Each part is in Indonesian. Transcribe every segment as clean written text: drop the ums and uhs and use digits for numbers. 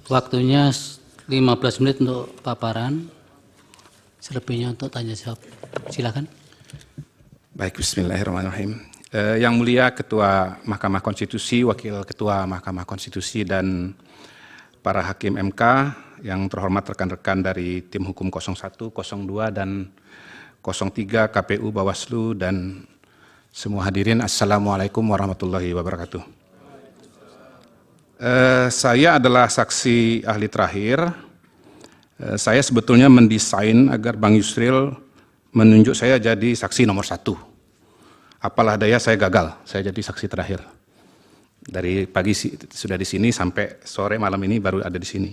Waktunya 15 menit untuk paparan, selebihnya untuk tanya jawab. Silakan. Baik, bismillahirrahmanirrahim. Yang mulia Ketua Mahkamah Konstitusi, Wakil Ketua Mahkamah Konstitusi, dan para Hakim MK, yang terhormat rekan-rekan dari tim hukum 01, 02, dan 03 KPU Bawaslu, dan semua hadirin, Assalamualaikum warahmatullahi wabarakatuh. Saya adalah saksi ahli terakhir. Saya sebetulnya mendesain agar Bang Yusril menunjuk saya jadi saksi nomor 1. Apalah daya saya gagal, saya jadi saksi terakhir. Dari pagi sudah di sini sampai sore malam ini baru ada di sini.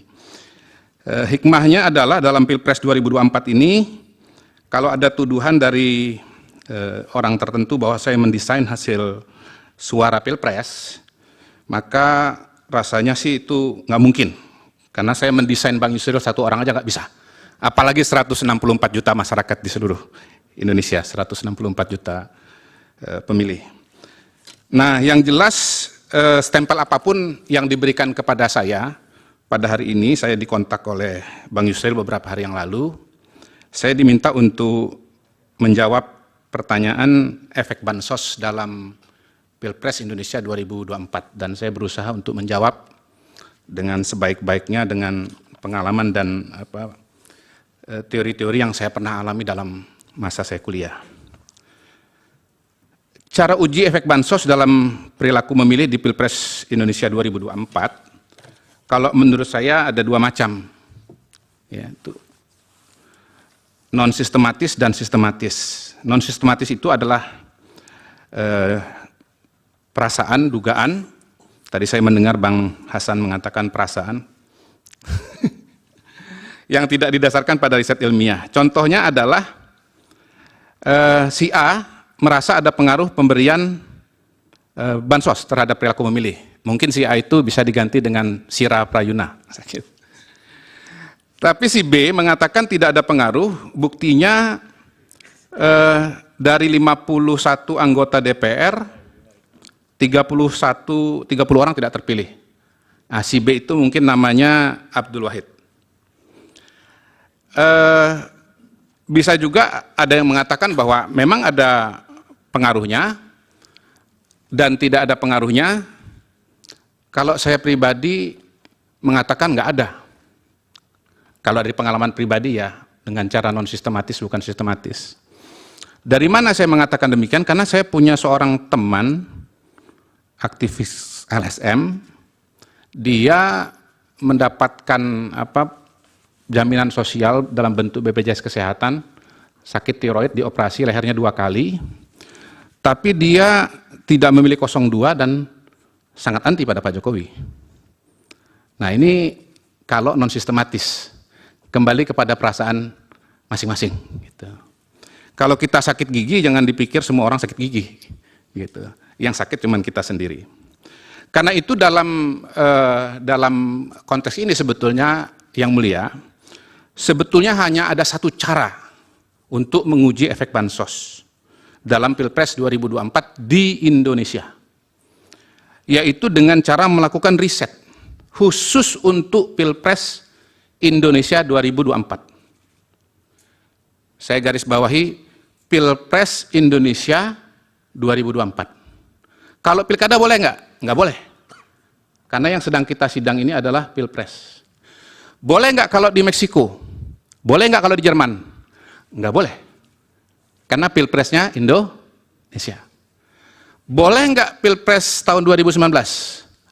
Hikmahnya adalah dalam Pilpres 2024 ini, kalau ada tuduhan dari orang tertentu bahwa saya mendesain hasil suara Pilpres, maka rasanya sih itu nggak mungkin. Karena saya mendesain Bang Yusril satu orang aja nggak bisa. Apalagi 164 juta masyarakat di seluruh Indonesia, 164 juta pemilih. Nah, yang jelas stempel apapun yang diberikan kepada saya, pada hari ini saya dikontak oleh Bang Yusril beberapa hari yang lalu, saya diminta untuk menjawab pertanyaan efek bansos dalam Pilpres Indonesia 2024, dan saya berusaha untuk menjawab dengan sebaik-baiknya dengan pengalaman dan teori-teori yang saya pernah alami dalam masa saya kuliah. Cara uji efek bansos dalam perilaku memilih di Pilpres Indonesia 2024, kalau menurut saya ada dua macam, yaitu non-sistematis dan sistematis. Non-sistematis itu adalah perasaan, dugaan. Tadi saya mendengar Bang Hasan mengatakan perasaan yang tidak didasarkan pada riset ilmiah. Contohnya adalah si A merasa ada pengaruh pemberian bansos terhadap perilaku memilih. Mungkin si A itu bisa diganti dengan Sira Prayuna. Tapi si B mengatakan tidak ada pengaruh, buktinya dari 51 anggota DPR, 30 orang tidak terpilih. Nah, si B itu mungkin namanya Abdul Wahid. Bisa juga ada yang mengatakan bahwa memang ada pengaruhnya dan tidak ada pengaruhnya. Kalau saya pribadi mengatakan nggak ada. Kalau dari pengalaman pribadi ya, dengan cara non-sistematis bukan sistematis. Dari mana saya mengatakan demikian? Karena saya punya seorang teman aktivis LSM, dia mendapatkan jaminan sosial dalam bentuk BPJS Kesehatan, sakit tiroid, dioperasi lehernya 2 kali, tapi dia tidak memilih 02 dan sangat anti pada Pak Jokowi. Nah, ini kalau non sistematis, kembali kepada perasaan masing-masing. Gitu. Kalau kita sakit gigi, jangan dipikir semua orang sakit gigi. Gitu. Yang sakit cuma kita sendiri. Karena itu dalam konteks ini sebetulnya yang mulia, sebetulnya hanya ada satu cara untuk menguji efek bansos dalam Pilpres 2024 di Indonesia, yaitu dengan cara melakukan riset khusus untuk Pilpres Indonesia 2024. Saya garis bawahi Pilpres Indonesia 2024. Kalau pilkada boleh nggak? Nggak boleh. Karena yang sedang kita sidang ini adalah Pilpres. Boleh nggak kalau di Meksiko? Boleh nggak kalau di Jerman? Nggak boleh. Karena Pilpresnya Indonesia. Boleh nggak Pilpres tahun 2019?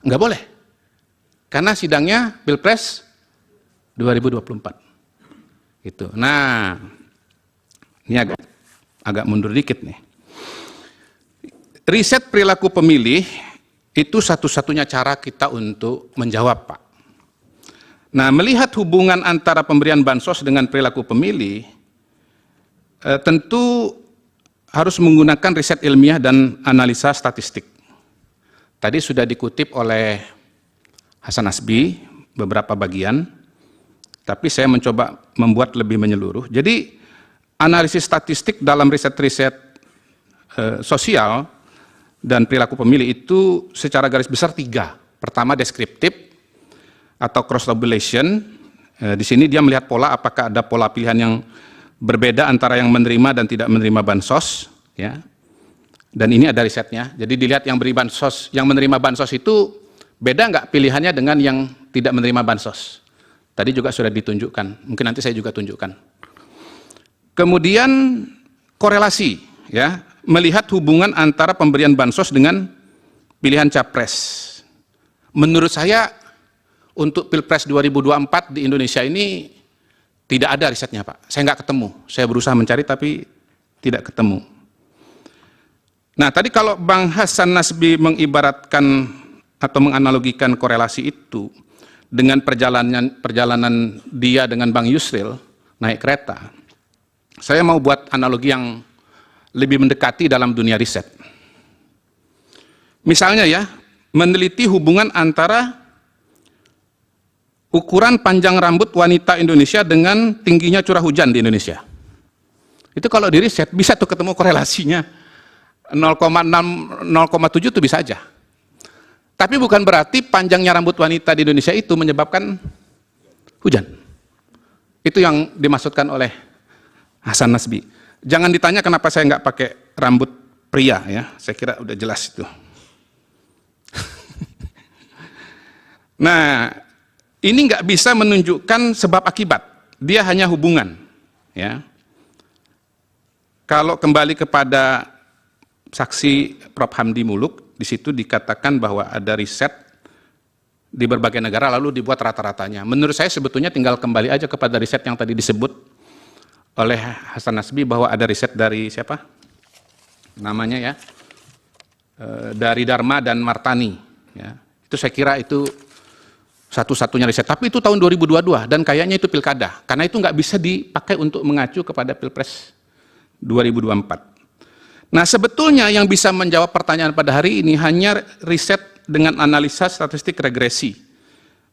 Nggak boleh. Karena sidangnya Pilpres 2024. Gitu. Nah, ini agak mundur dikit nih. Riset perilaku pemilih itu satu-satunya cara kita untuk menjawab, Pak. Nah, melihat hubungan antara pemberian bansos dengan perilaku pemilih, tentu harus menggunakan riset ilmiah dan analisa statistik. Tadi sudah dikutip oleh Hasan Asbi beberapa bagian, tapi saya mencoba membuat lebih menyeluruh. Jadi, analisis statistik dalam riset-riset sosial dan perilaku pemilih itu secara garis besar 3. Pertama, deskriptif, atau cross tabulation. Di sini dia melihat pola, apakah ada pola pilihan yang berbeda antara yang menerima dan tidak menerima bansos, ya. Dan ini ada risetnya. Jadi dilihat yang beri bansos, yang menerima bansos itu beda nggak pilihannya dengan yang tidak menerima bansos. Tadi juga sudah ditunjukkan. Mungkin nanti saya juga tunjukkan. Kemudian korelasi, ya, melihat hubungan antara pemberian bansos dengan pilihan capres. Menurut saya untuk Pilpres 2024 di Indonesia ini tidak ada risetnya, Pak. Saya nggak ketemu. Saya berusaha mencari tapi tidak ketemu. Nah, tadi kalau Bang Hasan Nasbi mengibaratkan atau menganalogikan korelasi itu dengan perjalanan dia dengan Bang Yusril naik kereta, saya mau buat analogi yang lebih mendekati dalam dunia riset. Misalnya ya, meneliti hubungan antara ukuran panjang rambut wanita Indonesia dengan tingginya curah hujan di Indonesia. Itu kalau di riset bisa tuh ketemu korelasinya 0,6, 0,7 itu bisa aja. Tapi bukan berarti panjangnya rambut wanita di Indonesia itu menyebabkan hujan. Itu yang dimaksudkan oleh Hasan Nasbi. Jangan ditanya kenapa saya nggak pakai rambut pria, ya. Saya kira udah jelas itu. Nah, ini nggak bisa menunjukkan sebab akibat. Dia hanya hubungan, ya. Kalau kembali kepada saksi Prof. Hamdi Muluk, di situ dikatakan bahwa ada riset di berbagai negara lalu dibuat rata-ratanya. Menurut saya sebetulnya tinggal kembali aja kepada riset yang tadi disebut oleh Hasan Nasbi bahwa ada riset dari siapa? Namanya ya, dari Dharma dan Martani. Ya. Itu saya kira itu satu-satunya riset. Tapi itu tahun 2022 dan kayaknya itu pilkada. Karena itu nggak bisa dipakai untuk mengacu kepada Pilpres 2024. Nah, sebetulnya yang bisa menjawab pertanyaan pada hari ini hanya riset dengan analisa statistik regresi.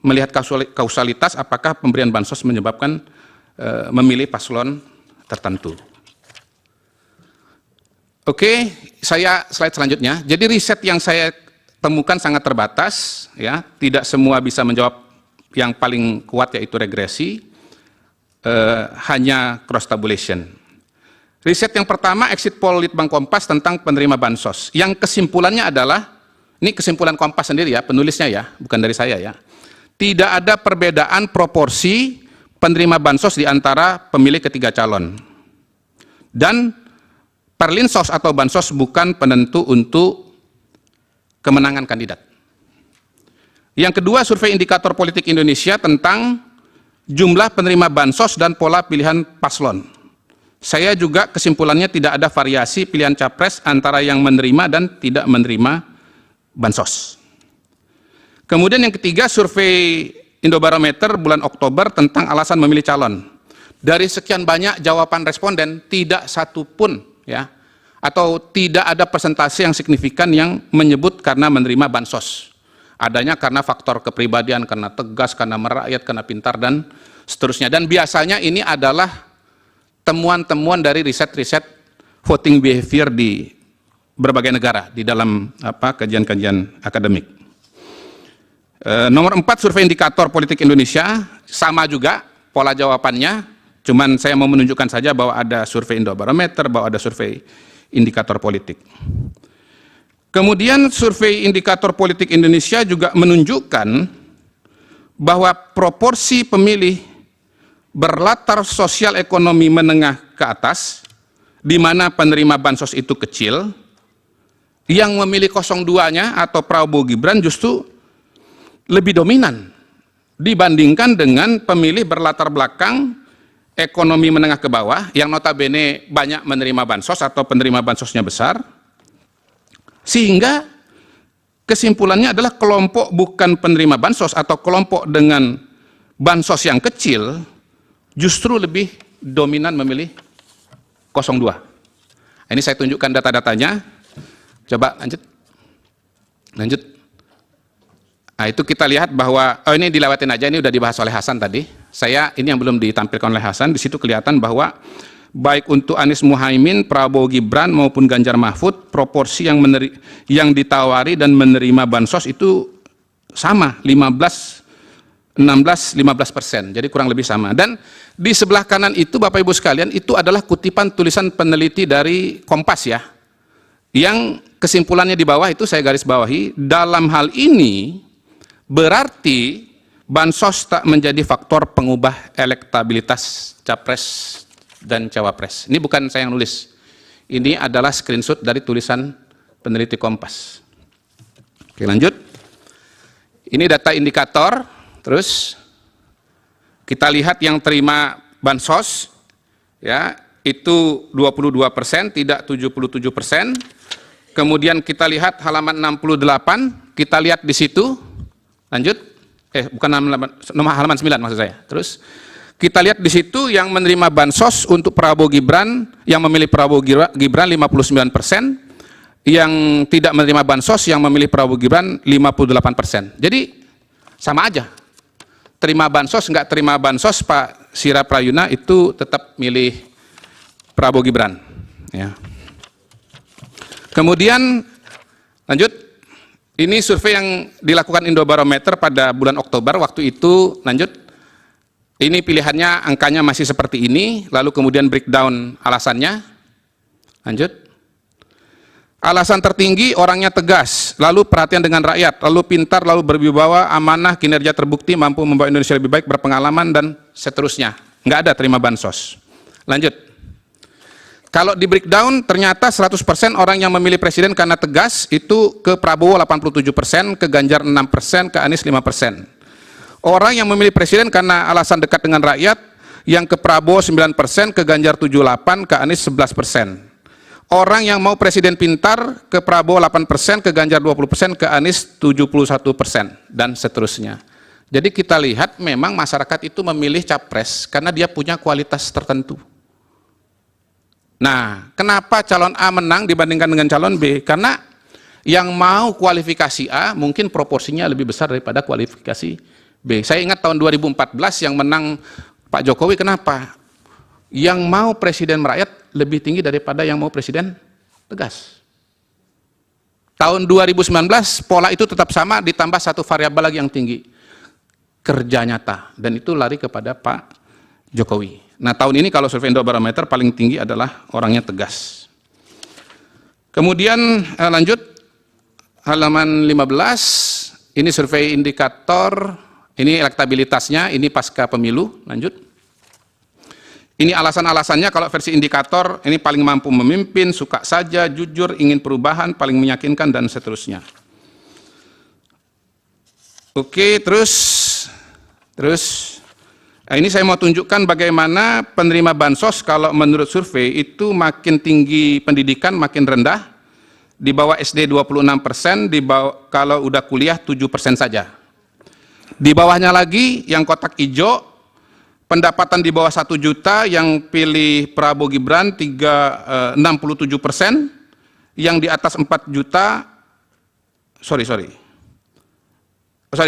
Melihat kausalitas apakah pemberian bansos menyebabkan memilih paslon tertentu. Oke, slide selanjutnya. Jadi riset yang saya temukan sangat terbatas, ya, tidak semua bisa menjawab yang paling kuat yaitu regresi, hanya cross tabulation. Riset yang pertama exit poll Litbang Kompas tentang penerima bansos. Yang kesimpulannya adalah, ini kesimpulan Kompas sendiri ya, penulisnya ya, bukan dari saya ya. Tidak ada perbedaan proporsi penerima bansos di antara pemilih ketiga calon. Dan perlinsos atau bansos bukan penentu untuk kemenangan kandidat. Yang kedua, survei indikator politik Indonesia tentang jumlah penerima bansos dan pola pilihan paslon. Saya juga kesimpulannya tidak ada variasi pilihan capres antara yang menerima dan tidak menerima bansos. Kemudian yang ketiga, survei Indobarometer bulan Oktober tentang alasan memilih calon. Dari sekian banyak jawaban responden, tidak satu pun ya, atau tidak ada persentase yang signifikan yang menyebut karena menerima bansos. Adanya karena faktor kepribadian, karena tegas, karena merakyat, karena pintar, dan seterusnya. Dan biasanya ini adalah temuan-temuan dari riset-riset voting behavior di berbagai negara di dalam kajian-kajian akademik. Nomor 4, survei indikator politik Indonesia, sama juga pola jawabannya, cuman saya mau menunjukkan saja bahwa ada survei Indobarometer, bahwa ada survei indikator politik. Kemudian survei indikator politik Indonesia juga menunjukkan bahwa proporsi pemilih berlatar sosial ekonomi menengah ke atas, di mana penerima bansos itu kecil, yang memilih 02-nya atau Prabowo Gibran justru lebih dominan dibandingkan dengan pemilih berlatar belakang ekonomi menengah ke bawah, yang notabene banyak menerima bansos atau penerima bansosnya besar, sehingga kesimpulannya adalah kelompok bukan penerima bansos atau kelompok dengan bansos yang kecil justru lebih dominan memilih 02. Ini saya tunjukkan data-datanya. Coba lanjut. Nah, itu kita lihat bahwa, ini dilewatin aja, ini udah dibahas oleh Hasan tadi. Ini yang belum ditampilkan oleh Hasan, di situ kelihatan bahwa baik untuk Anies Muhaimin, Prabowo Gibran maupun Ganjar Mahfud, proporsi yang ditawari dan menerima bansos itu sama, 15, 16-15%, jadi kurang lebih sama. Dan di sebelah kanan itu Bapak Ibu sekalian, itu adalah kutipan tulisan peneliti dari Kompas ya, yang kesimpulannya di bawah itu saya garis bawahi, dalam hal ini berarti bansos tak menjadi faktor pengubah elektabilitas capres dan cawapres. Ini bukan saya yang nulis, ini adalah screenshot dari tulisan peneliti Kompas. Oke, lanjut. Ini data indikator, terus kita lihat yang terima bansos, ya, itu 22%, tidak 77%. Kemudian kita lihat halaman 68, kita lihat di situ, lanjut, bukan halaman 9 maksud saya. Terus kita lihat di situ yang menerima bansos untuk Prabowo Gibran, yang memilih Prabowo Gibran 59%, yang tidak menerima bansos yang memilih Prabowo Gibran 58%. Jadi sama aja. Terima bansos, nggak terima bansos, Pak Sira Prayuna itu tetap milih Prabowo Gibran. Ya. Kemudian lanjut. Ini survei yang dilakukan Indobarometer pada bulan Oktober, waktu itu, lanjut, ini pilihannya angkanya masih seperti ini, lalu kemudian breakdown alasannya, lanjut. Alasan tertinggi orangnya tegas, lalu perhatian dengan rakyat, lalu pintar, lalu berwibawa, amanah, kinerja terbukti, mampu membawa Indonesia lebih baik, berpengalaman, dan seterusnya. Nggak ada terima bansos. Lanjut. Kalau di breakdown, ternyata 100% orang yang memilih presiden karena tegas, itu ke Prabowo 87%, ke Ganjar 6%, ke Anies 5%. Orang yang memilih presiden karena alasan dekat dengan rakyat, yang ke Prabowo 9%, ke Ganjar 78%, ke Anies 11%. Orang yang mau presiden pintar, ke Prabowo 8%, ke Ganjar 20%, ke Anies 71%, dan seterusnya. Jadi kita lihat memang masyarakat itu memilih capres karena dia punya kualitas tertentu. Nah, kenapa calon A menang dibandingkan dengan calon B? Karena yang mau kualifikasi A mungkin proporsinya lebih besar daripada kualifikasi B. Saya ingat tahun 2014 yang menang Pak Jokowi, kenapa? Yang mau presiden merakyat lebih tinggi daripada yang mau presiden tegas. Tahun 2019 pola itu tetap sama, ditambah satu variabel lagi yang tinggi, kerja nyata, dan itu lari kepada Pak Jokowi. Nah, tahun ini kalau survei Indobarometer paling tinggi adalah orangnya tegas. Kemudian lanjut, halaman 15, ini survei indikator, ini elektabilitasnya, ini pasca pemilu, lanjut. Ini alasan-alasannya kalau versi indikator, ini paling mampu memimpin, suka saja, jujur, ingin perubahan, paling meyakinkan, dan seterusnya. Oke, terus nah, ini saya mau tunjukkan bagaimana penerima bansos kalau menurut survei itu makin tinggi pendidikan, makin rendah. Di bawah SD 26%, di bawah, kalau udah kuliah 7% saja. Di bawahnya lagi yang kotak hijau, pendapatan di bawah 1 juta yang pilih Prabowo Gibran 67%, yang di atas 4 juta, sorry,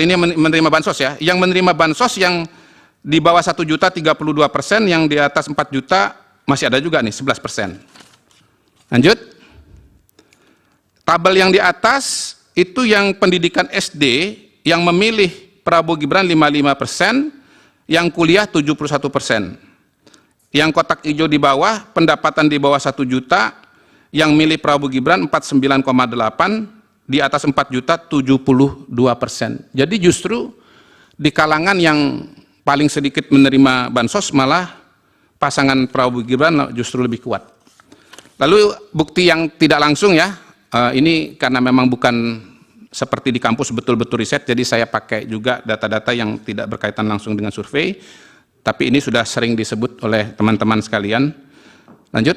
ini menerima bansos ya, yang menerima bansos yang di bawah 1 juta 32%, yang di atas 4 juta masih ada juga nih 11%. Lanjut. Tabel yang di atas itu yang pendidikan SD yang memilih Prabowo Gibran 55%, yang kuliah 71%. Yang kotak hijau di bawah, pendapatan di bawah 1 juta, yang milih Prabowo Gibran 49,8%, di atas 4 juta 72%. Jadi justru di kalangan yang paling sedikit menerima bansos malah pasangan Prabowo Gibran justru lebih kuat. Lalu bukti yang tidak langsung ya, ini karena memang bukan seperti di kampus betul-betul riset, jadi saya pakai juga data-data yang tidak berkaitan langsung dengan survei, tapi ini sudah sering disebut oleh teman-teman sekalian. Lanjut,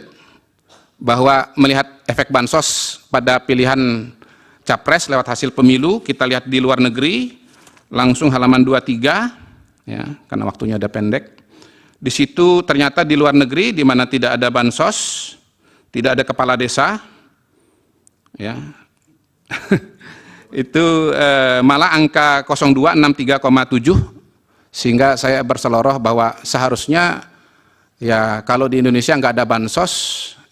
bahwa melihat efek bansos pada pilihan capres lewat hasil pemilu, kita lihat di luar negeri, langsung halaman 23, ya, karena waktunya ada pendek. Di situ ternyata di luar negeri, di mana tidak ada bansos, tidak ada kepala desa, ya, itu malah angka 0263,7, sehingga saya berseloroh bahwa seharusnya ya kalau di Indonesia nggak ada bansos,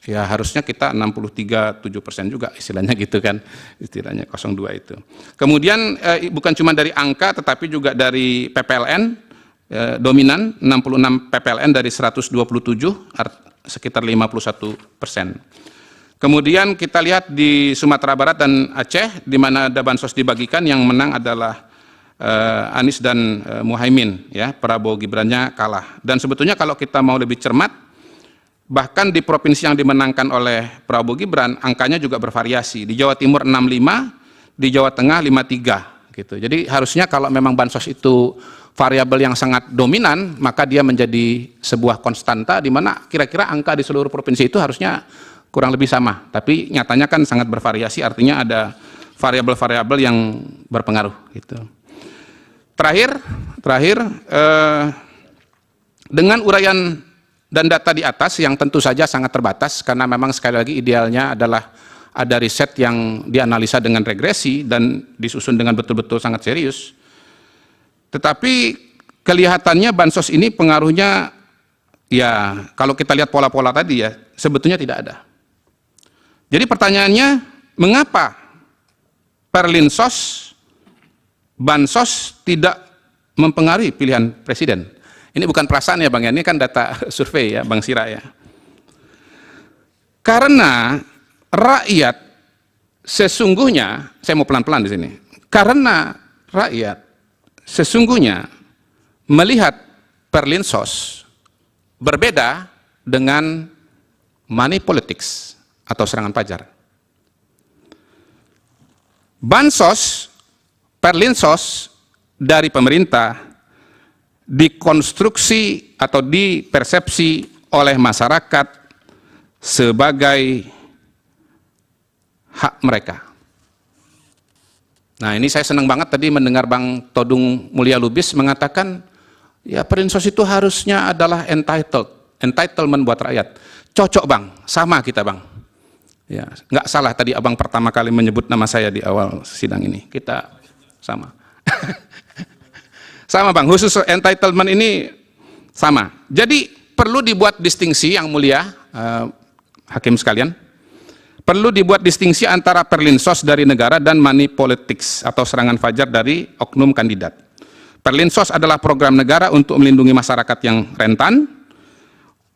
Ya harusnya kita 63,7% juga istilahnya gitu kan, istilahnya 02 itu. Kemudian bukan cuma dari angka tetapi juga dari PPLN, dominan 66 PPLN dari 127, sekitar 51%. Kemudian kita lihat di Sumatera Barat dan Aceh, di mana ada bansos dibagikan, yang menang adalah Anies dan Muhaimin, ya, Prabowo Gibrannya kalah. Dan sebetulnya kalau kita mau lebih cermat, bahkan di provinsi yang dimenangkan oleh Prabowo Gibran, angkanya juga bervariasi. Di Jawa Timur 65, di Jawa Tengah 53, gitu. Jadi harusnya kalau memang bansos itu variabel yang sangat dominan, maka dia menjadi sebuah konstanta di mana kira-kira angka di seluruh provinsi itu harusnya kurang lebih sama. Tapi nyatanya kan sangat bervariasi, artinya ada variabel-variabel yang berpengaruh, gitu. Terakhir, dengan uraian dan data di atas yang tentu saja sangat terbatas, karena memang sekali lagi idealnya adalah ada riset yang dianalisa dengan regresi dan disusun dengan betul-betul sangat serius. Tetapi kelihatannya bansos ini pengaruhnya, ya kalau kita lihat pola-pola tadi ya, sebetulnya tidak ada. Jadi pertanyaannya, mengapa perlinsos, bansos tidak mempengaruhi pilihan presiden? Ini bukan perasaan ya Bang, ini kan data survei ya Bang Sira ya. Karena rakyat sesungguhnya, saya mau pelan-pelan di sini. Karena rakyat sesungguhnya melihat perlinsos berbeda dengan money politics atau serangan fajar. Bansos, perlinsos dari pemerintah dikonstruksi atau dipersepsi oleh masyarakat sebagai hak mereka. Nah, ini saya senang banget tadi mendengar Bang Todung Mulya Lubis mengatakan, ya perlinsos itu harusnya adalah entitlement buat rakyat. Cocok Bang, sama kita Bang. Ya, nggak salah tadi Abang pertama kali menyebut nama saya di awal sidang ini. Kita sama. Sama Bang, khusus entitlement ini sama. Jadi perlu dibuat distingsi yang mulia, hakim sekalian. Perlu dibuat distingsi antara perlinsos dari negara dan money politics atau serangan fajar dari oknum kandidat. Perlinsos adalah program negara untuk melindungi masyarakat yang rentan.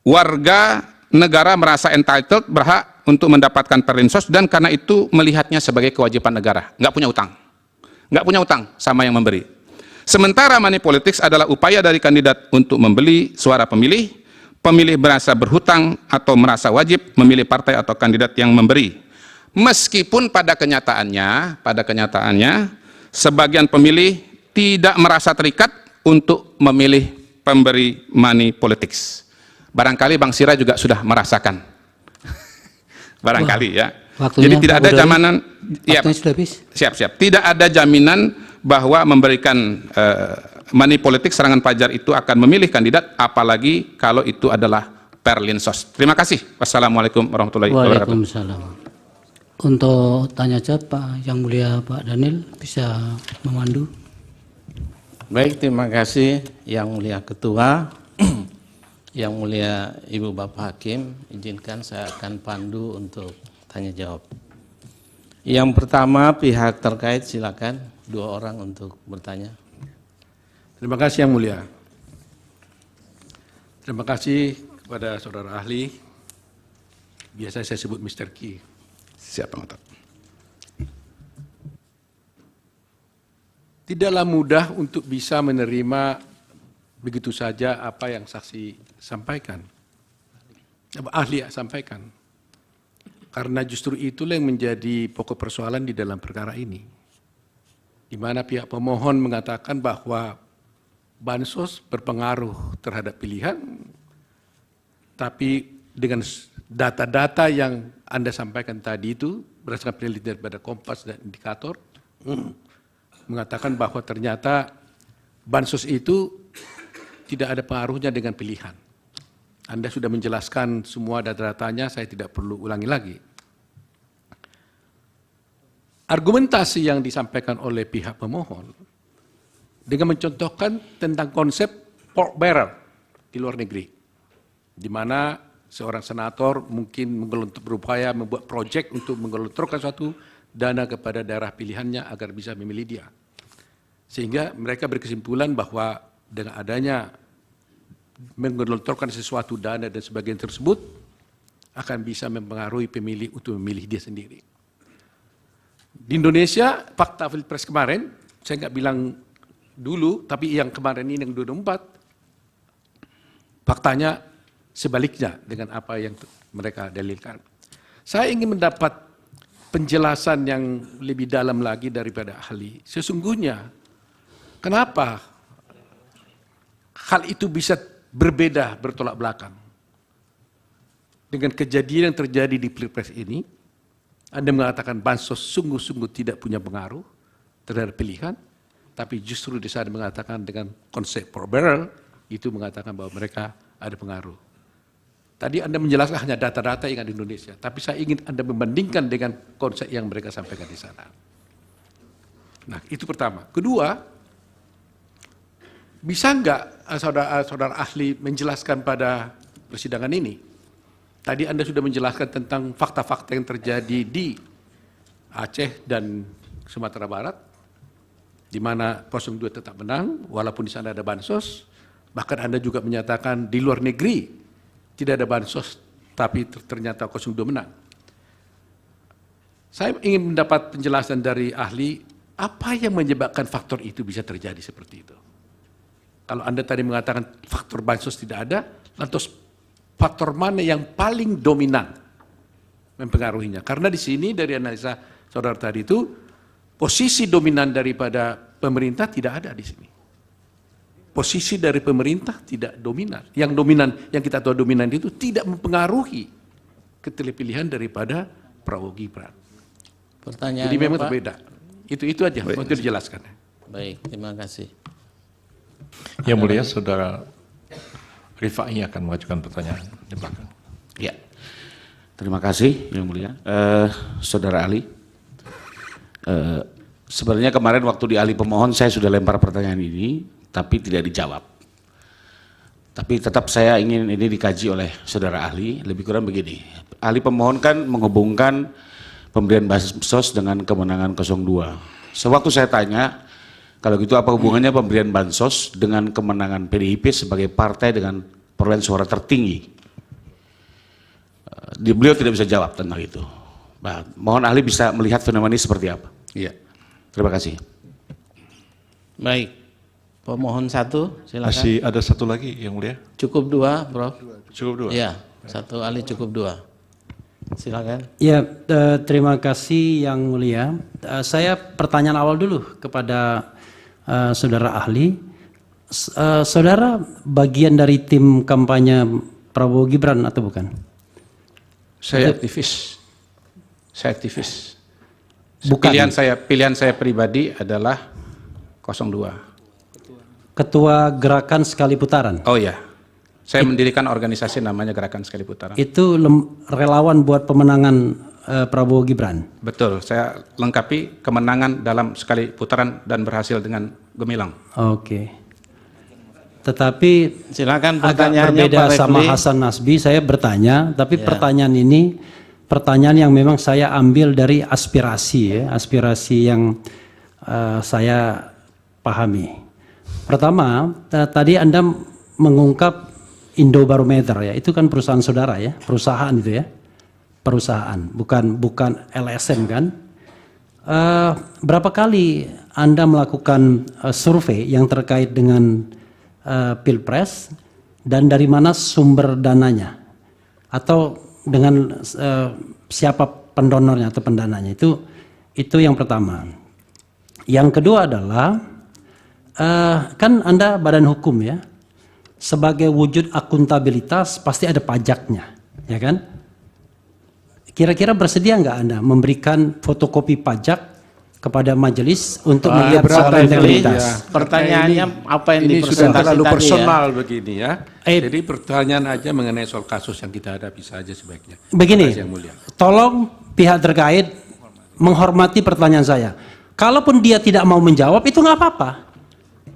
Warga negara merasa entitled, berhak untuk mendapatkan perlinsos, dan karena itu melihatnya sebagai kewajiban negara. Nggak punya utang. Nggak punya utang sama yang memberi. Sementara money politics adalah upaya dari kandidat untuk membeli suara pemilih. Pemilih merasa berhutang atau merasa wajib memilih partai atau kandidat yang memberi. Meskipun pada kenyataannya sebagian pemilih tidak merasa terikat untuk memilih pemberi money politics. Barangkali Bang Sira juga sudah merasakan. Barangkali ya. Jadi tidak ada jaminan. Ya, siap. Tidak ada jaminan bahwa memberikan money politik serangan fajar itu akan memilih kandidat, apalagi kalau itu adalah perlinsos. Terima kasih. Wassalamualaikum warahmatullahi wabarakatuh. Waalaikumsalam. Untuk tanya jawab Pak Yang Mulia Pak Daniel bisa memandu. Baik, terima kasih Yang Mulia Ketua. Yang Mulia Ibu Bapak Hakim, izinkan saya akan pandu untuk tanya jawab. Yang pertama, pihak terkait silakan, 2 orang untuk bertanya. Terima kasih Yang Mulia. Terima kasih kepada saudara ahli. Biasa saya sebut Mr. Ki. Siap, Bang Otot. Tidaklah mudah untuk bisa menerima begitu saja apa yang saksi sampaikan, ahli sampaikan. Karena justru itulah yang menjadi pokok persoalan di dalam perkara ini. Di mana pihak pemohon mengatakan bahwa bansos berpengaruh terhadap pilihan, tapi dengan data-data yang Anda sampaikan tadi itu, berdasarkan penelitian pada Kompas dan Indikator, mengatakan bahwa ternyata bansos itu tidak ada pengaruhnya dengan pilihan. Anda sudah menjelaskan semua data-datanya, saya tidak perlu ulangi lagi. Argumentasi yang disampaikan oleh pihak pemohon dengan mencontohkan tentang konsep pork barrel di luar negeri, di mana seorang senator mungkin berupaya membuat proyek untuk menggelontorkan suatu dana kepada daerah pilihannya agar bisa memilih dia. Sehingga mereka berkesimpulan bahwa dengan adanya menggelontorkan sesuatu dana dan sebagainya tersebut akan bisa mempengaruhi pemilih untuk memilih dia sendiri. Di Indonesia, fakta Pilpres kemarin, saya nggak bilang dulu, tapi yang kemarin ini yang 2024, faktanya sebaliknya dengan apa yang mereka dalilkan. Saya ingin mendapat penjelasan yang lebih dalam lagi daripada ahli. Sesungguhnya, kenapa hal itu bisa berbeda, bertolak belakang? Dengan kejadian yang terjadi di Pilpres ini, Anda mengatakan bansos sungguh-sungguh tidak punya pengaruh terhadap pilihan, tapi justru di sana mengatakan dengan konsep per barrel, itu mengatakan bahwa mereka ada pengaruh. Tadi Anda menjelaskan hanya data-data yang ada di Indonesia, tapi saya ingin Anda membandingkan dengan konsep yang mereka sampaikan di sana. Nah, itu pertama. Kedua, bisa enggak saudara ahli menjelaskan pada persidangan ini? Tadi Anda sudah menjelaskan tentang fakta-fakta yang terjadi di Aceh dan Sumatera Barat, di mana 02 tetap menang, walaupun di sana ada bansos. Bahkan Anda juga menyatakan di luar negeri tidak ada bansos, tapi ternyata 02 menang. Saya ingin mendapat penjelasan dari ahli, apa yang menyebabkan faktor itu bisa terjadi seperti itu? Kalau Anda tadi mengatakan faktor bansos tidak ada, lantas faktor mana yang paling dominan mempengaruhinya? Karena di sini dari analisa saudara tadi itu, posisi dominan daripada pemerintah tidak ada di sini. Posisi dari pemerintah tidak dominan. Yang dominan, yang kita tahu dominan itu tidak mempengaruhi keterpilihan daripada Prabowo Gibran. Pertanyaan Jadi memang Pak. berbeda. Itu aja, mau dijelaskan. Baik, terima kasih. Yang mulia, Saudara Rifai akan mengajukan pertanyaan di belakang. Ya, terima kasih Yang Mulia. Saudara ahli, sebenarnya kemarin waktu di ahli pemohon saya sudah lempar pertanyaan ini, tapi tidak dijawab. Tapi tetap saya ingin ini dikaji oleh saudara ahli, lebih kurang begini. Ahli pemohon kan menghubungkan pemberian bansos dengan kemenangan 02. Sewaktu saya tanya, kalau gitu apa hubungannya pemberian bansos dengan kemenangan PDIP sebagai partai dengan perolehan suara tertinggi? Beliau tidak bisa jawab tentang itu. Nah, mohon ahli bisa melihat fenomena ini seperti apa. Iya. Terima kasih. Baik, pemohon 1, silakan. Masih ada satu lagi Yang Mulia. Cukup 2, Prof. Cukup 2. Iya, satu ahli cukup 2. Silakan. Ya, terima kasih Yang Mulia. Saya pertanyaan awal dulu kepada saudara ahli. Saudara bagian dari tim kampanye Prabowo Gibran atau bukan? Saya aktivis. Saya aktivis. Bukan. Pilihan saya pribadi adalah 02. Ketua Gerakan Sekali Putaran. Oh ya, saya mendirikan organisasi namanya Gerakan Sekali Putaran. Itu relawan buat pemenangan Prabowo Gibran. Betul, saya lengkapi kemenangan dalam sekali putaran dan berhasil dengan gemilang. Oke. Tetapi Silakan agak pertanyaannya berbeda Pak sama Refli. Hasan Nasbi. Saya bertanya, tapi pertanyaan ini pertanyaan yang memang saya ambil dari aspirasi, ya, aspirasi yang saya pahami. Pertama, tadi Anda mengungkap Indobarometer, ya, itu kan perusahaan saudara, ya, perusahaan itu, ya, perusahaan, bukan LSM kan? Berapa kali Anda melakukan survei yang terkait dengan Pilpres dan dari mana sumber dananya atau dengan siapa pendonornya atau pendananya? Itu yang pertama. Yang kedua adalah kan Anda badan hukum, ya, sebagai wujud akuntabilitas pasti ada pajaknya, ya kan? Kira-kira bersedia nggak Anda memberikan fotokopi pajak kepada majelis untuk melihat soal integritas? Pertanyaannya apa yang ini sudah dipresentasi terlalu tadi, personal begini ya. Eh. Jadi pertanyaan aja mengenai soal kasus yang kita hadapi saja sebaiknya. Begini, Terima kasih, Yang Mulia. tolong pihak terkait menghormati pertanyaan saya. Kalaupun dia tidak mau menjawab itu nggak apa-apa.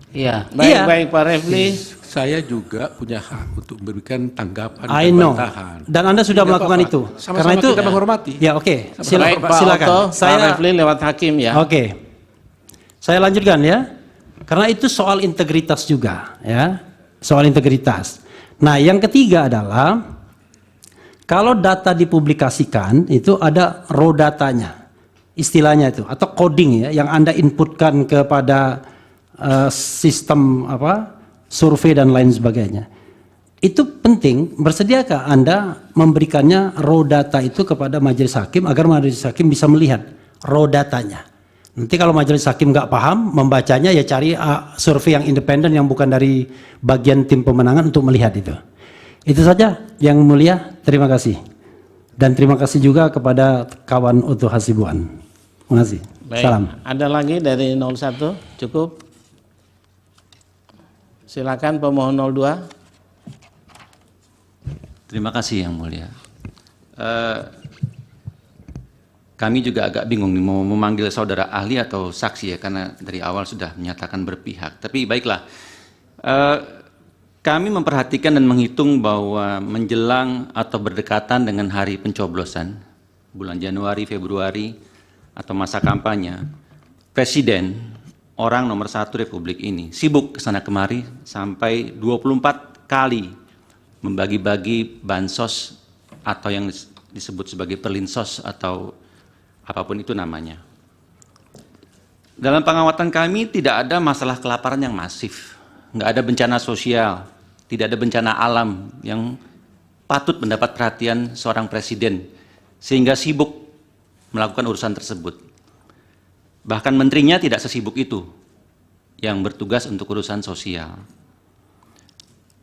Iya, Baik, Iya. baik Pak Refli. saya juga punya hak untuk memberikan tanggapan I dan know. bantahan. Dan Anda sudah Tidak melakukan apa-apa. itu. Sama-sama Karena itu kita menghormati. Ya, oke. Baik, Pak Silakan. Otto, Saya Pak Refli lewat hakim ya. Oke. Saya lanjutkan ya. Karena itu soal integritas juga, ya. Soal integritas. Nah, yang ketiga adalah kalau data dipublikasikan itu ada raw datanya. Istilahnya itu atau coding ya yang Anda inputkan kepada sistem survei dan lain sebagainya. Itu penting, bersediakah Anda memberikannya raw data itu kepada majelis hakim agar majelis hakim bisa melihat raw datanya. Nanti kalau majelis hakim nggak paham membacanya ya cari survei yang independen yang bukan dari bagian tim pemenangan untuk melihat itu. Itu saja yang mulia, terima kasih. Dan terima kasih juga kepada kawan Oto Hasibuan. Terima kasih. Baik. Salam. Ada lagi dari 01? Cukup? Silakan pemohon 02. Terima kasih Yang Mulia. Kami juga agak bingung nih mau memanggil saudara ahli atau saksi ya, karena dari awal sudah menyatakan berpihak. Tapi baiklah, kami memperhatikan dan menghitung bahwa menjelang atau berdekatan dengan hari pencoblosan, bulan Januari, Februari, atau masa kampanye, Presiden, orang nomor 1 Republik ini, sibuk kesana kemari sampai 24 kali membagi-bagi bansos atau yang disebut sebagai perlinsos atau apapun itu namanya. Dalam pengamatan kami tidak ada masalah kelaparan yang masif, nggak ada bencana sosial, tidak ada bencana alam yang patut mendapat perhatian seorang presiden sehingga sibuk melakukan urusan tersebut. Bahkan menterinya tidak sesibuk itu yang bertugas untuk urusan sosial.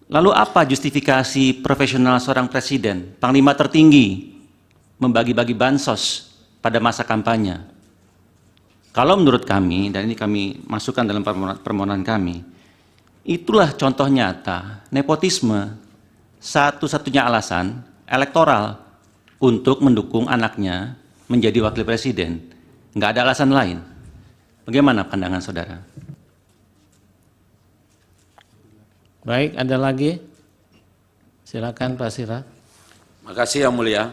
Lalu apa justifikasi profesional seorang presiden, panglima tertinggi, membagi-bagi bansos pada masa kampanye? Kalau menurut kami, dan ini kami masukkan dalam permohonan kami, itulah contoh nyata nepotisme, satu-satunya alasan elektoral untuk mendukung anaknya menjadi wakil presiden. Nggak ada alasan lain. Bagaimana pandangan saudara? Baik, ada lagi? Silakan Pak Sirat. Makasih Yang Mulia.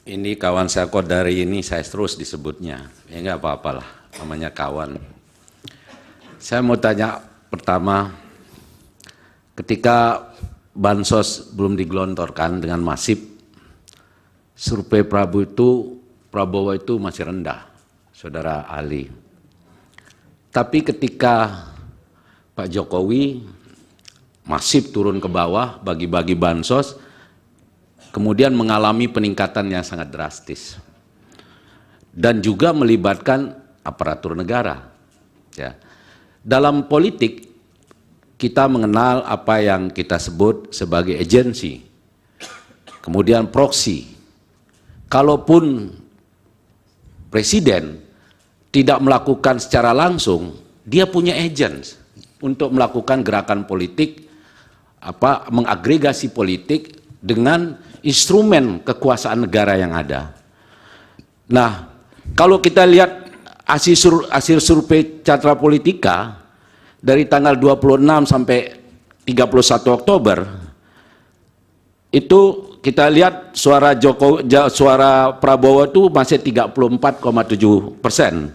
Ini kawan saya Kodari ini saya terus disebutnya. Ya nggak apa-apalah, namanya kawan. Saya mau tanya pertama, ketika bansos belum digelontorkan dengan masif, survei Prabowo itu masih rendah, saudara ahli. Tapi ketika Pak Jokowi masif turun ke bawah, bagi-bagi bansos, kemudian mengalami peningkatan yang sangat drastis. Dan juga melibatkan aparatur negara. Ya. Dalam politik, kita mengenal apa yang kita sebut sebagai agensi, kemudian proksi. Kalaupun presiden tidak melakukan secara langsung, dia punya agents untuk melakukan gerakan politik, mengagregasi politik dengan instrumen kekuasaan negara yang ada. Nah, kalau kita lihat hasil survei Carta Politika dari tanggal 26 sampai 31 Oktober, itu kita lihat suara Prabowo itu masih 34,7%.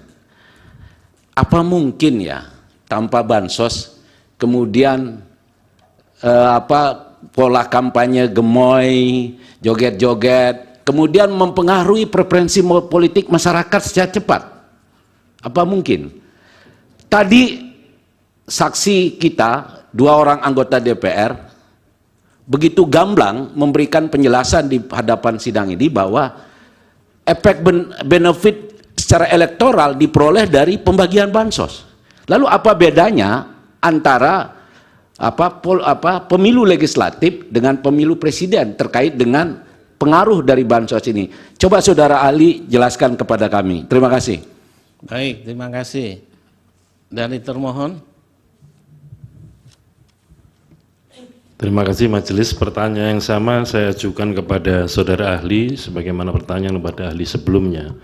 Apa mungkin ya tanpa bansos, kemudian pola kampanye gemoy, joget-joget, kemudian mempengaruhi preferensi politik masyarakat secara cepat? Apa mungkin? Tadi saksi kita, 2 orang anggota DPR, begitu gamblang memberikan penjelasan di hadapan sidang ini bahwa efek benefit secara elektoral diperoleh dari pembagian bansos. Lalu apa bedanya antara pemilu legislatif dengan pemilu presiden terkait dengan pengaruh dari bansos ini? Coba saudara ahli jelaskan kepada kami. Terima kasih. Baik, terima kasih. Dari termohon. Terima kasih majelis. Pertanyaan yang sama saya ajukan kepada saudara ahli sebagaimana pertanyaan kepada ahli sebelumnya.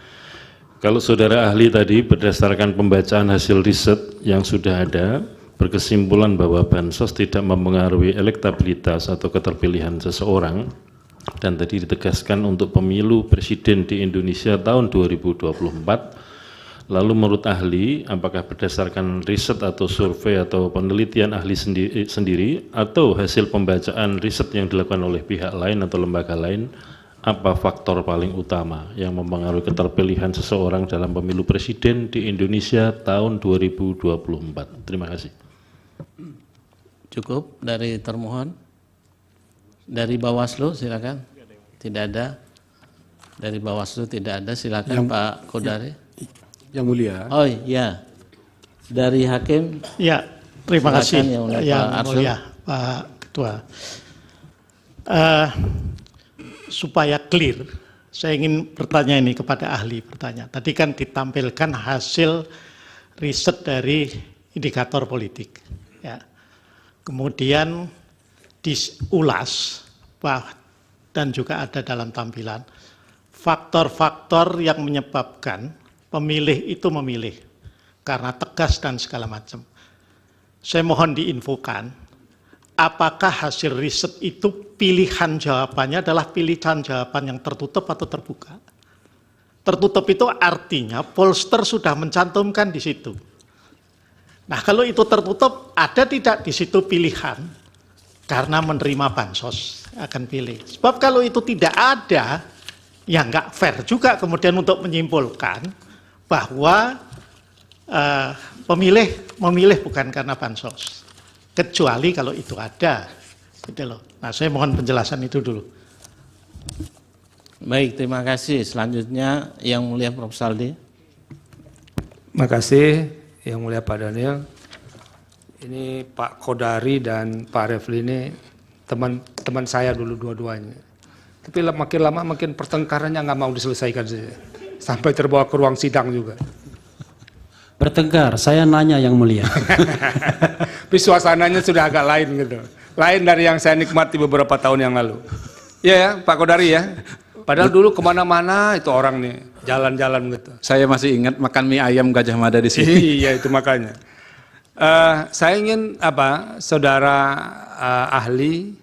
Kalau saudara ahli tadi berdasarkan pembacaan hasil riset yang sudah ada berkesimpulan bahwa bansos tidak mempengaruhi elektabilitas atau keterpilihan seseorang, dan tadi ditegaskan untuk pemilu presiden di Indonesia tahun 2024, lalu menurut ahli, apakah berdasarkan riset atau survei atau penelitian ahli sendiri atau hasil pembacaan riset yang dilakukan oleh pihak lain atau lembaga lain, apa faktor paling utama yang mempengaruhi keterpilihan seseorang dalam pemilu presiden di Indonesia tahun 2024? Terima kasih. Cukup dari termohon. Dari Bawaslu silakan. Tidak ada. Dari Bawaslu tidak ada. Silakan Pak Kodari. Yang mulia. Oh iya. Dari Hakim. Ya, terima kasih Yang mulia Pak Ketua. Supaya clear, saya ingin bertanya ini kepada ahli bertanya. Tadi kan ditampilkan hasil riset dari indikator politik. Ya. Kemudian diulas dan juga ada dalam tampilan faktor-faktor yang menyebabkan pemilih itu memilih karena tegas dan segala macam. Saya mohon diinfokan apakah hasil riset itu pilihan jawabannya adalah pilihan jawaban yang tertutup atau terbuka? Tertutup itu artinya pollster sudah mencantumkan di situ. Nah, kalau itu tertutup, ada tidak di situ pilihan karena menerima bansos akan pilih. Sebab kalau itu tidak ada, ya nggak fair juga kemudian untuk menyimpulkan bahwa pemilih memilih bukan karena bansos. Kecuali kalau itu ada, gitu loh. Nah, saya mohon penjelasan itu dulu. Baik, terima kasih. Selanjutnya Yang Mulia Prof. Saldi. Terima kasih Yang Mulia Pak Daniel. Ini Pak Kodari dan Pak Refli ini teman saya dulu dua-duanya. Tapi makin lama makin pertengkarannya nggak mau diselesaikan saja. Sampai terbawa ke ruang sidang juga. Bertengkar, saya nanya Yang Mulia. Tapi suasananya sudah agak lain gitu. Lain dari yang saya nikmati beberapa tahun yang lalu. Iya ya, Pak Kodari ya. Padahal dulu kemana-mana itu orang nih jalan-jalan gitu. Saya masih ingat makan mie ayam Gajah Mada di sini. Iya itu makanya. Saya ingin saudara ahli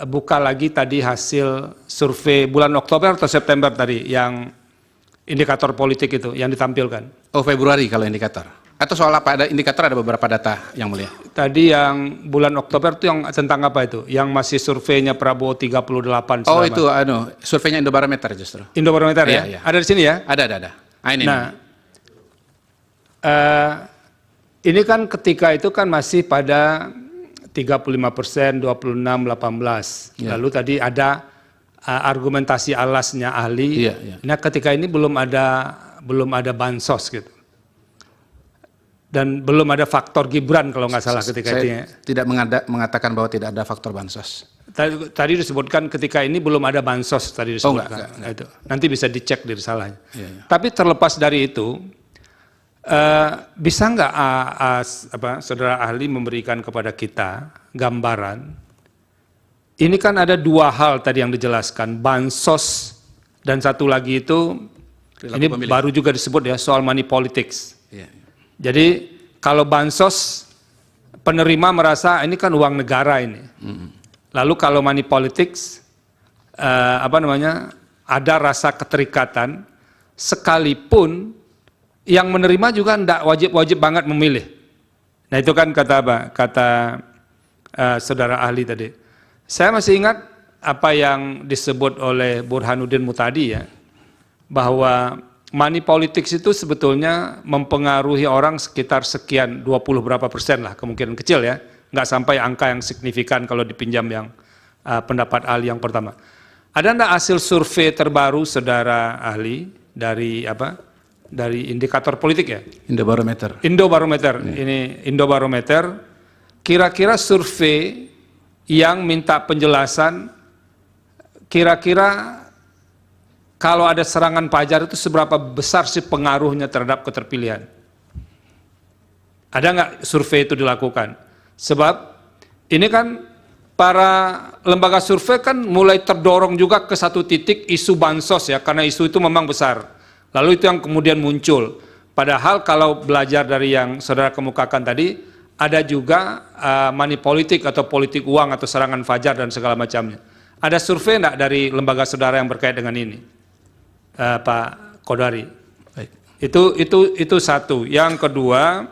buka lagi tadi hasil survei bulan Oktober atau September tadi yang indikator politik itu yang ditampilkan. Oh, Februari kalau indikator. Atau soal apa? Ada indikator, ada beberapa data yang mulia. Tadi yang bulan Oktober itu yang tentang apa itu? Yang masih surveinya Prabowo 38. Oh, itu surveinya Indobarometer justru. Indobarometer ya? Iya. Ada di sini ya? Ada. Ini. Nah, ini kan ketika itu kan masih pada 35%, 26, 18. Ya. Lalu tadi ada argumentasi alasnya ahli. Iya. Nah, ketika ini belum ada bansos gitu. Dan belum ada faktor Gibran kalau nggak salah ketika itu ya. Tidak mengatakan bahwa tidak ada faktor bansos. Tadi disebutkan ketika ini belum ada bansos tadi disebutkan. Enggak. Itu. Nanti bisa dicek di risalahnya. Iya. Tapi terlepas dari itu, bisa nggak saudara ahli memberikan kepada kita gambaran? Ini kan ada dua hal tadi yang dijelaskan, bansos dan satu lagi itu ini pemilih. Baru juga disebut ya soal money politics. Iya. Jadi kalau bansos penerima merasa ini kan uang negara ini. Lalu kalau money politics ada rasa keterikatan sekalipun yang menerima juga tidak wajib banget memilih. Nah itu kan kata saudara ahli tadi. Saya masih ingat apa yang disebut oleh Burhanuddin Mutadi ya, bahwa money politics itu sebetulnya mempengaruhi orang sekitar sekian 20 berapa persen lah, kemungkinan kecil ya, nggak sampai angka yang signifikan kalau dipinjam yang pendapat ahli yang pertama. Ada enggak hasil survei terbaru saudara ahli dari indikator politik ya? Indobarometer. Ini Indobarometer. Kira-kira survei yang minta penjelasan kira-kira kalau ada serangan pajar itu seberapa besar sih pengaruhnya terhadap keterpilihan? Ada nggak survei itu dilakukan? Sebab ini kan para lembaga survei kan mulai terdorong juga ke satu titik isu bansos ya, karena isu itu memang besar. Lalu itu yang kemudian muncul. Padahal kalau belajar dari yang saudara kemukakan tadi, ada juga money politik atau politik uang atau serangan fajar dan segala macamnya. Ada survei enggak dari lembaga saudara yang berkait dengan ini, Pak Kodari? Baik. Itu satu. Yang kedua,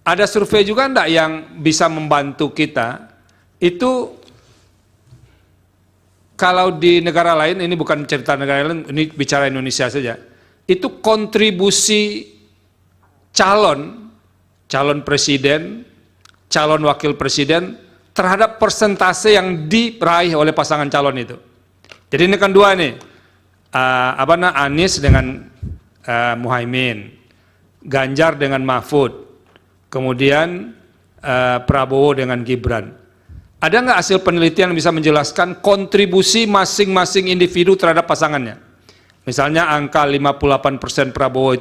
ada survei juga enggak yang bisa membantu kita? Itu kalau di negara lain, ini bukan cerita negara lain, ini bicara Indonesia saja. Itu kontribusi calon presiden, calon wakil presiden terhadap persentase yang diraih oleh pasangan calon itu. Jadi ini kan dua nih, Anies dengan Muhaimin, Ganjar dengan Mahfud, kemudian Prabowo dengan Gibran. Ada nggak hasil penelitian yang bisa menjelaskan kontribusi masing-masing individu terhadap pasangannya? Misalnya angka 58% Prabowo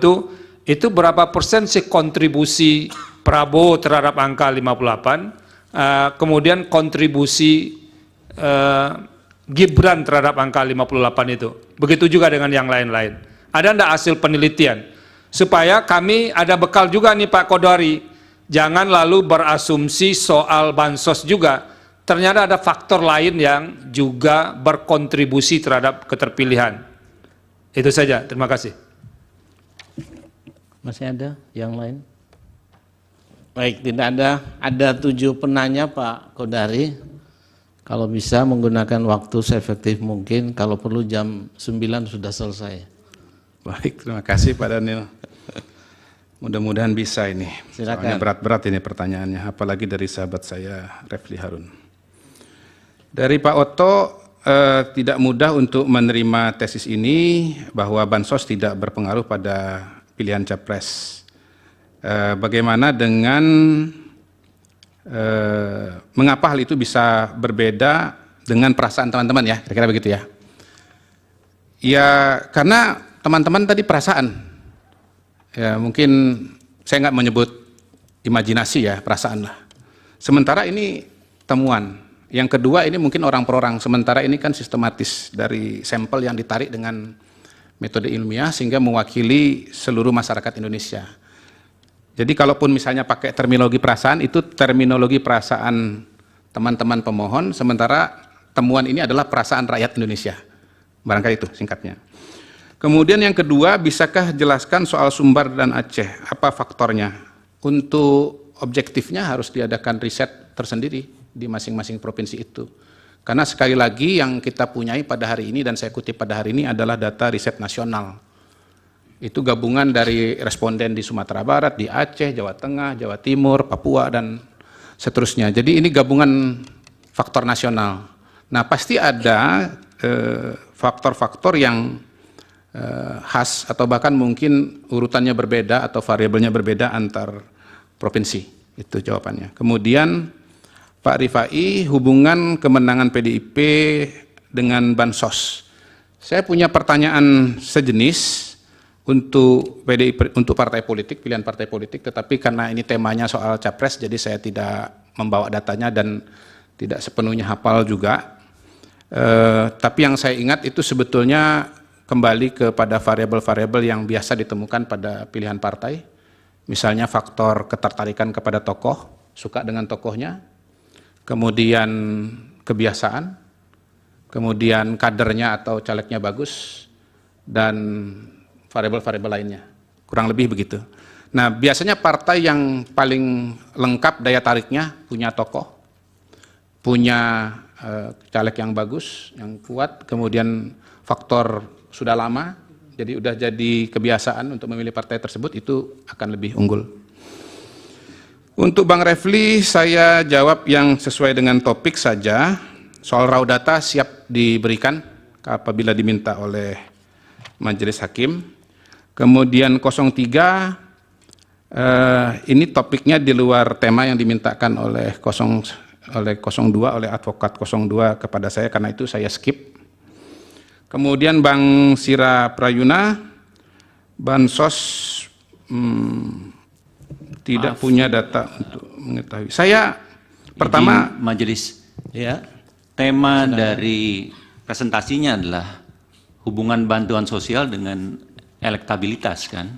itu berapa persen sih kontribusi Prabowo terhadap angka 58, kemudian kontribusi Gibran terhadap angka 58 itu. Begitu juga dengan yang lain-lain. Ada nggak hasil penelitian? Supaya kami ada bekal juga nih Pak Kodari, jangan lalu berasumsi soal bansos juga. Ternyata ada faktor lain yang juga berkontribusi terhadap keterpilihan. Itu saja, terima kasih. Masih ada yang lain? Baik, tidak ada. Ada 7 penanya Pak Kodari. Kalau bisa menggunakan waktu seefektif mungkin, kalau perlu jam 9 sudah selesai. Baik, terima kasih Pak Daniel. Mudah-mudahan bisa ini. Silakan. Soalnya berat-berat ini pertanyaannya, apalagi dari sahabat saya Refli Harun. Dari Pak Otto, tidak mudah untuk menerima tesis ini bahwa bansos tidak berpengaruh pada pilihan capres. Bagaimana dengan mengapa hal itu bisa berbeda dengan perasaan teman-teman ya, kira-kira begitu ya? Ya karena teman-teman tadi perasaan, ya mungkin saya nggak menyebut imajinasi ya, perasaan lah. Sementara ini temuan. Yang kedua ini mungkin orang per orang, sementara ini kan sistematis dari sampel yang ditarik dengan metode ilmiah sehingga mewakili seluruh masyarakat Indonesia. Jadi kalaupun misalnya pakai terminologi perasaan, itu terminologi perasaan teman-teman pemohon, sementara temuan ini adalah perasaan rakyat Indonesia. Barangkali itu singkatnya. Kemudian yang kedua, bisakah jelaskan soal Sumbar dan Aceh, apa faktornya? Untuk objektifnya harus diadakan riset tersendiri di masing-masing provinsi itu. Karena sekali lagi yang kita punyai pada hari ini dan saya kutip pada hari ini adalah data riset nasional. Itu gabungan dari responden di Sumatera Barat, di Aceh, Jawa Tengah, Jawa Timur, Papua, dan seterusnya. Jadi ini gabungan faktor nasional. Nah pasti ada faktor-faktor yang khas atau bahkan mungkin urutannya berbeda atau variabelnya berbeda antar provinsi. Itu jawabannya. Kemudian Pak Rifai, hubungan kemenangan PDIP dengan bansos. Saya punya pertanyaan sejenis untuk PDIP, untuk partai politik, pilihan partai politik, tetapi karena ini temanya soal capres, jadi saya tidak membawa datanya dan tidak sepenuhnya hafal juga. Tapi yang saya ingat itu sebetulnya kembali kepada variabel-variabel yang biasa ditemukan pada pilihan partai. Misalnya faktor ketertarikan kepada tokoh, suka dengan tokohnya, kemudian kebiasaan, kemudian kadernya atau calegnya bagus, dan variabel-variabel lainnya. Kurang lebih begitu. Nah, biasanya partai yang paling lengkap daya tariknya punya tokoh, punya caleg yang bagus, yang kuat, kemudian faktor sudah lama, jadi udah jadi kebiasaan untuk memilih partai tersebut, itu akan lebih unggul. Untuk Bang Refli, saya jawab yang sesuai dengan topik saja. Soal raw data siap diberikan apabila diminta oleh Majelis Hakim. Kemudian 03, ini topiknya di luar tema yang dimintakan oleh 02, oleh advokat 02 kepada saya, karena itu saya skip. Kemudian Bang Sira Prayuna, bansos tidak punya data untuk mengetahui. Saya pertama Majelis, Ya. tema dari presentasinya adalah hubungan bantuan sosial dengan elektabilitas kan.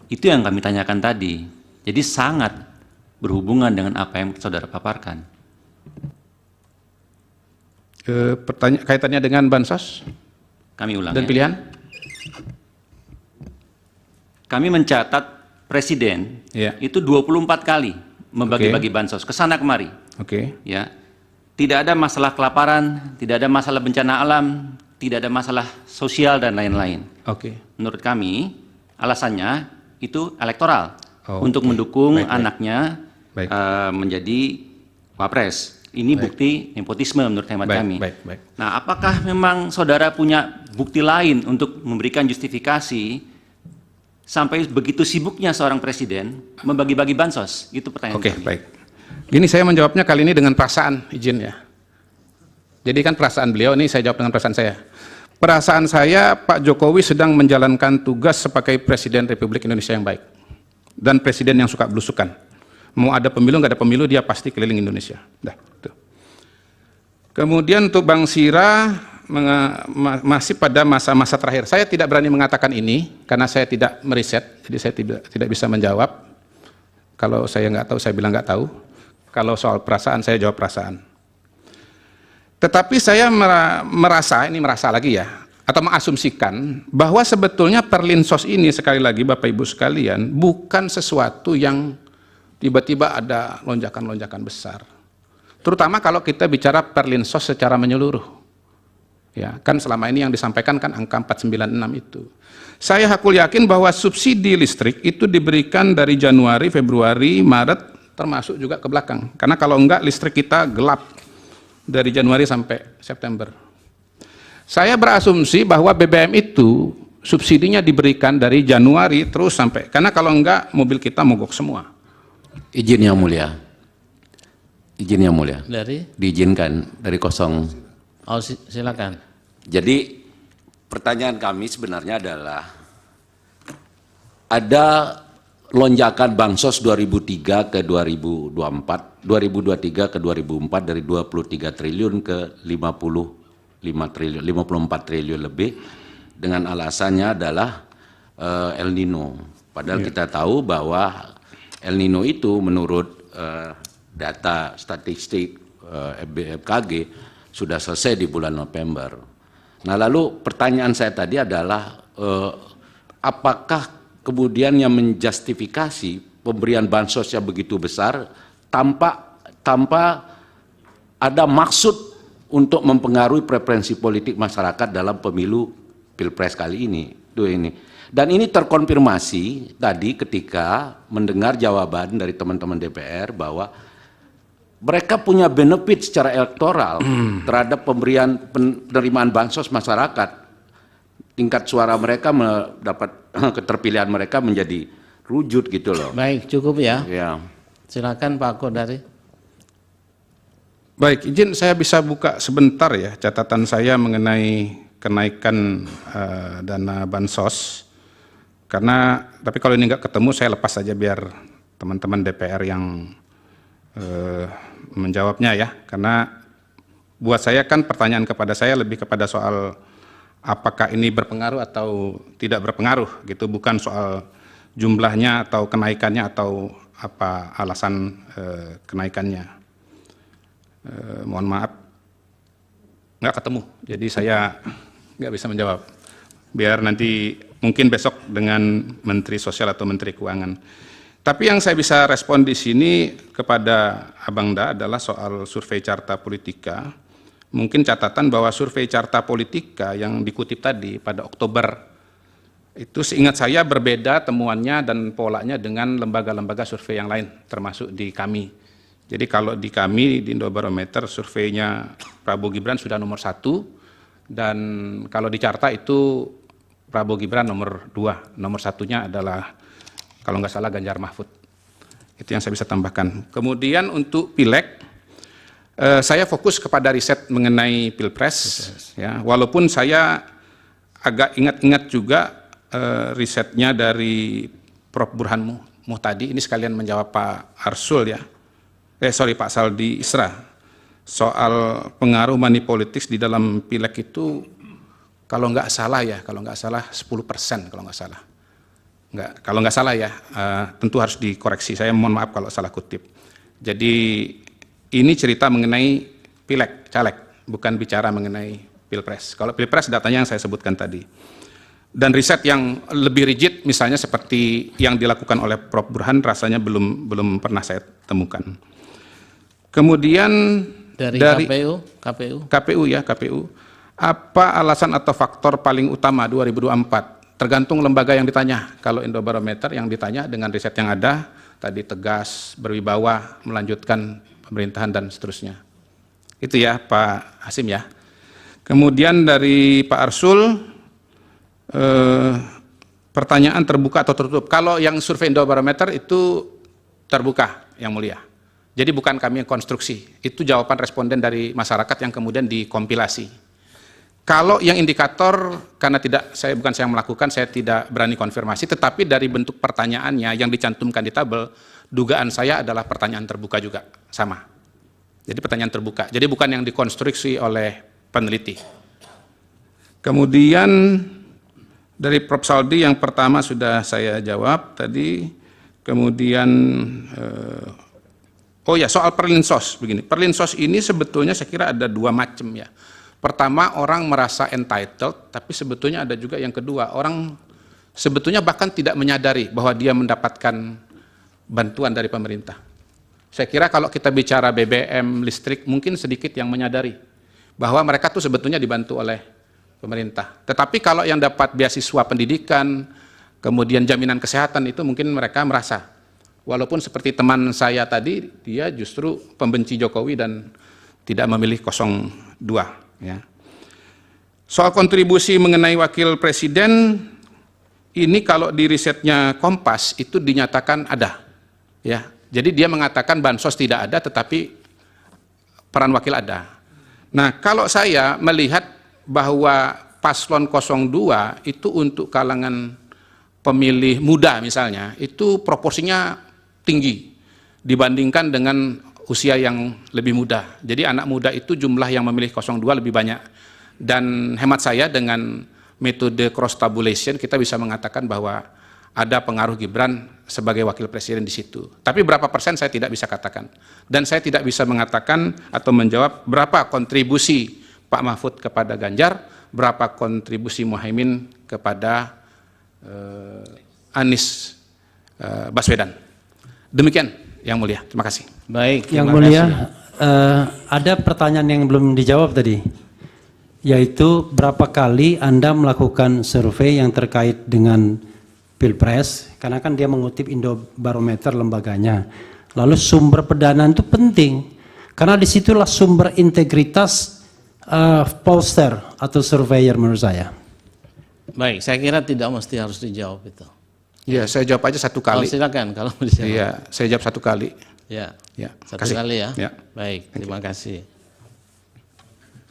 Itu yang kami tanyakan tadi. Jadi sangat berhubungan dengan apa yang saudara paparkan. Kaitannya dengan bansos Kami ulang dan ya. pilihan? Kami mencatat Presiden Iya. itu 24 kali membagi-bagi bansos ke sana kemari. Oke. Ya. Tidak ada masalah kelaparan, tidak ada masalah bencana alam, tidak ada masalah sosial dan lain-lain. Oke. Menurut kami alasannya itu elektoral Oh, untuk oke. mendukung Baik, baik. anaknya Baik. menjadi wapres. Ini bukti nepotisme menurut hemat Baik, kami. baik, baik. Nah, apakah memang saudara punya bukti lain untuk memberikan justifikasi sampai begitu sibuknya seorang presiden membagi-bagi bansos? Itu pertanyaan Oke, kami. baik. Gini saya menjawabnya kali ini dengan perasaan, izin ya. Jadi kan perasaan beliau, ini saya jawab dengan perasaan saya. Perasaan saya, Pak Jokowi sedang menjalankan tugas sebagai Presiden Republik Indonesia yang baik. Dan Presiden yang suka belusukan. Mau ada pemilu, nggak ada pemilu, dia pasti keliling Indonesia. Dah, tuh. Kemudian untuk Bang Sira, masih pada masa-masa terakhir. Saya tidak berani mengatakan ini, karena saya tidak meriset, jadi saya tidak bisa menjawab. Kalau saya nggak tahu, saya bilang nggak tahu. Kalau soal perasaan, saya jawab perasaan. Tetapi saya merasa lagi ya, atau mengasumsikan bahwa sebetulnya Perlinsos ini, sekali lagi Bapak Ibu sekalian, bukan sesuatu yang tiba-tiba ada lonjakan-lonjakan besar. Terutama kalau kita bicara Perlinsos secara menyeluruh. Ya, kan selama ini yang disampaikan kan angka 496 itu. Saya hakul yakin bahwa subsidi listrik itu diberikan dari Januari, Februari, Maret, termasuk juga ke belakang. Karena kalau enggak listrik kita gelap dari Januari sampai September. Saya berasumsi bahwa BBM itu subsidinya diberikan dari Januari terus sampai, karena kalau enggak mobil kita mogok semua. Izin yang mulia. Izin yang mulia. Dari? Diizinkan dari kosong. Oh, silakan. Jadi pertanyaan kami sebenarnya adalah ada lonjakan bansos 2003 ke 2024, 2023 ke 2004 dari 23 triliun ke 54 triliun lebih dengan alasannya adalah El Nino. Padahal kita tahu bahwa El Nino itu menurut data statistik BMKG sudah selesai di bulan November. Nah, lalu pertanyaan saya tadi adalah apakah kemudian yang menjustifikasi pemberian bansos yang begitu besar tanpa ada maksud untuk mempengaruhi preferensi politik masyarakat dalam pemilu Pilpres kali ini. Dan ini terkonfirmasi tadi ketika mendengar jawaban dari teman-teman DPR bahwa mereka punya benefit secara elektoral terhadap penerimaan bansos masyarakat. Tingkat suara mereka mendapat keterpilihan mereka menjadi rujut gitu loh. Baik, cukup ya. Ya. Silakan Pak Kodari. Baik, izin saya bisa buka sebentar ya catatan saya mengenai kenaikan dana bansos. Karena, tapi kalau ini nggak ketemu saya lepas saja biar teman-teman DPR yang menjawabnya ya. Karena buat saya kan pertanyaan kepada saya lebih kepada soal apakah ini berpengaruh atau tidak berpengaruh gitu, bukan soal jumlahnya atau kenaikannya atau apa alasan kenaikannya. Mohon maaf nggak ketemu, jadi saya nggak bisa menjawab. Biar nanti mungkin besok dengan Menteri Sosial atau Menteri Keuangan. Tapi yang saya bisa respon di sini kepada Abang Da adalah soal survei Carta Politika. Mungkin catatan bahwa survei Carta Politika yang dikutip tadi pada Oktober itu seingat saya berbeda temuannya dan polanya dengan lembaga-lembaga survei yang lain termasuk di kami. Jadi kalau di kami di Indobarometer surveinya Prabowo Gibran sudah nomor 1 dan kalau di Carta itu Prabowo Gibran nomor 2, nomor 1-nya adalah kalau nggak salah Ganjar Mahfud. Itu yang saya bisa tambahkan. Kemudian untuk Pileg saya fokus kepada riset mengenai Pilpres, ya, walaupun saya agak ingat-ingat juga risetnya dari Prof. Burhan Muhtadi, ini sekalian menjawab Pak Arsul ya, Pak Saldi Isra, soal pengaruh money politics di dalam Pileg itu kalau nggak salah 10% kalau nggak salah. Enggak, kalau nggak salah ya, tentu harus dikoreksi. Saya mohon maaf kalau salah kutip. Jadi ini cerita mengenai pileg, caleg, bukan bicara mengenai pilpres. Kalau pilpres datanya yang saya sebutkan tadi. Dan riset yang lebih rigid, misalnya seperti yang dilakukan oleh Prof. Burhan, rasanya belum pernah saya temukan. Kemudian Dari KPU ya, KPU. Apa alasan atau faktor paling utama 2024? Tergantung lembaga yang ditanya. Kalau Indobarometer yang ditanya dengan riset yang ada, tadi tegas, berwibawa, melanjutkan pemerintahan dan seterusnya. Itu ya Pak Hasim ya. Kemudian dari Pak Arsul, pertanyaan terbuka atau tertutup. Kalau yang survei Indobarometer itu terbuka, Yang Mulia. Jadi bukan kami yang konstruksi, itu jawaban responden dari masyarakat yang kemudian dikompilasi. Kalau yang indikator, karena bukan saya yang melakukan, saya tidak berani konfirmasi, tetapi dari bentuk pertanyaannya yang dicantumkan di tabel, dugaan saya adalah pertanyaan terbuka juga, sama. Jadi pertanyaan terbuka, jadi bukan yang dikonstruksi oleh peneliti. Kemudian dari Prof. Saldi yang pertama sudah saya jawab tadi, kemudian oh ya, soal perlinsos begini. Perlinsos ini sebetulnya saya kira ada dua macam ya. Pertama, orang merasa entitled, tapi sebetulnya ada juga yang kedua, orang sebetulnya bahkan tidak menyadari bahwa dia mendapatkan bantuan dari pemerintah. Saya kira kalau kita bicara BBM, listrik, mungkin sedikit yang menyadari bahwa mereka tuh sebetulnya dibantu oleh pemerintah. Tetapi kalau yang dapat beasiswa pendidikan, kemudian jaminan kesehatan itu mungkin mereka merasa. Walaupun seperti teman saya tadi, dia justru pembenci Jokowi dan tidak memilih 02. Ya. Soal kontribusi mengenai wakil presiden, ini kalau di risetnya Kompas itu dinyatakan ada. Ya. Jadi dia mengatakan bansos tidak ada, tetapi peran wakil ada. Nah, kalau saya melihat bahwa paslon 02 itu untuk kalangan pemilih muda misalnya, itu proporsinya tinggi dibandingkan dengan usia yang lebih muda. Jadi anak muda itu jumlah yang memilih 02 lebih banyak. Dan hemat saya dengan metode cross tabulation kita bisa mengatakan bahwa ada pengaruh Gibran sebagai wakil presiden di situ. Tapi berapa persen saya tidak bisa katakan. Dan saya tidak bisa mengatakan atau menjawab berapa kontribusi Pak Mahfud kepada Ganjar, berapa kontribusi Muhaimin kepada Anies Baswedan. Demikian Yang Mulia, terima kasih. Baik, Yang Mulia, ada pertanyaan yang belum dijawab tadi, yaitu berapa kali Anda melakukan survei yang terkait dengan Pilpres, karena kan dia mengutip Indobarometer lembaganya. Lalu sumber pendanaan itu penting, karena disitulah sumber integritas pollster atau surveyor menurut saya. Baik, saya kira tidak mesti harus dijawab itu. Iya, saya jawab aja satu kali. Oh, silakan kalau mau dijawab. Iya, saya jawab satu kali. Ya, Ya, satu kasih. kali ya. Ya. Baik, terima kasih.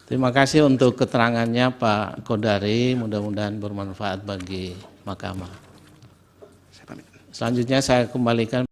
Terima kasih untuk keterangannya Pak Kodari, mudah-mudahan bermanfaat bagi mahkamah. Saya pamit. Selanjutnya saya kembalikan